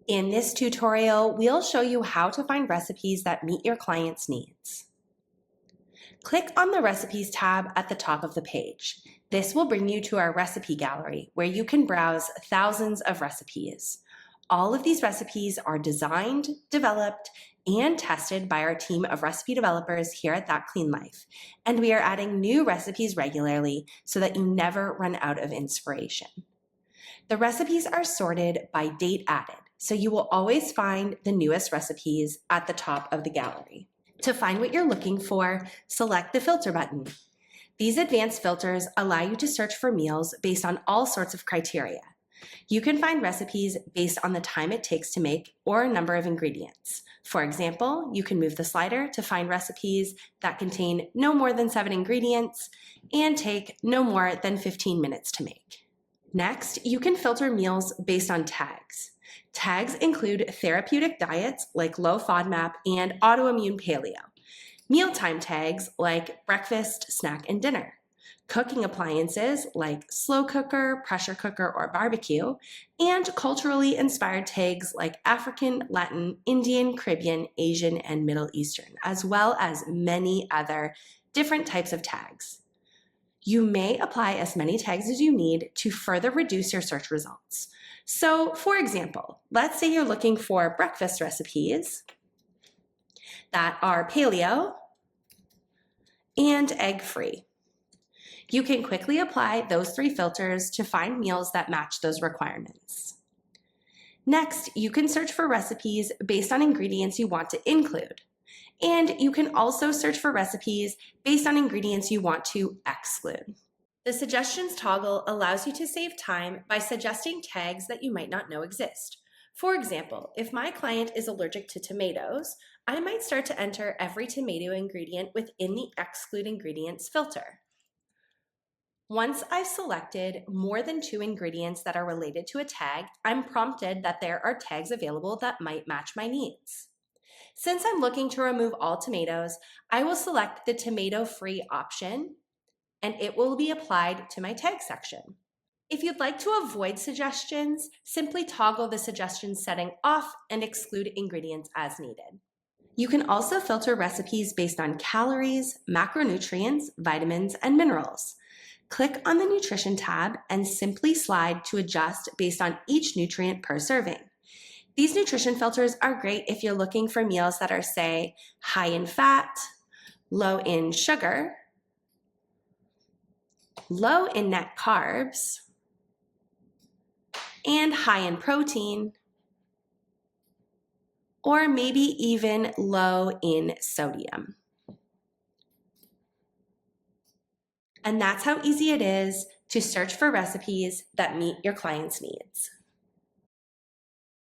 In this tutorial, we'll show you how to find recipes that meet your client's needs. Click on the Recipes tab at the top of the page. This will bring you to our recipe gallery, where you can browse thousands of recipes. All of these recipes are designed, developed, and tested by our team of recipe developers here at That Clean Life, and we are adding new recipes regularly so that you never run out of inspiration. The recipes are sorted by date added, so you will always find the newest recipes at the top of the gallery. To find what you're looking for, select the filter button. These advanced filters allow you to search for meals based on all sorts of criteria. You can find recipes based on the time it takes to make or a number of ingredients. For example, you can move the slider to find recipes that contain no more than 7 ingredients and take no more than 15 minutes to make. Next, you can filter meals based on tags. Tags include therapeutic diets like low FODMAP and autoimmune paleo, mealtime tags like breakfast, snack, and dinner, cooking appliances like slow cooker, pressure cooker, or barbecue, and culturally inspired tags like African, Latin, Indian, Caribbean, Asian, and Middle Eastern, as well as many other different types of tags. You may apply as many tags as you need to further reduce your search results. So, for example, let's say you're looking for breakfast recipes that are paleo and egg-free. You can quickly apply those 3 filters to find meals that match those requirements. Next, you can search for recipes based on ingredients you want to include. And you can also search for recipes based on ingredients you want to exclude. The suggestions toggle allows you to save time by suggesting tags that you might not know exist. For example, if my client is allergic to tomatoes, I might start to enter every tomato ingredient within the Exclude Ingredients filter. Once I've selected more than 2 ingredients that are related to a tag, I'm prompted that there are tags available that might match my needs. Since I'm looking to remove all tomatoes, I will select the tomato-free option, and it will be applied to my tag section. If you'd like to avoid suggestions, simply toggle the suggestions setting off and exclude ingredients as needed. You can also filter recipes based on calories, macronutrients, vitamins, and minerals. Click on the Nutrition tab and simply slide to adjust based on each nutrient per serving. These nutrition filters are great if you're looking for meals that are, say, high in fat, low in sugar, low in net carbs, and high in protein, or maybe even low in sodium. And that's how easy it is to search for recipes that meet your client's needs.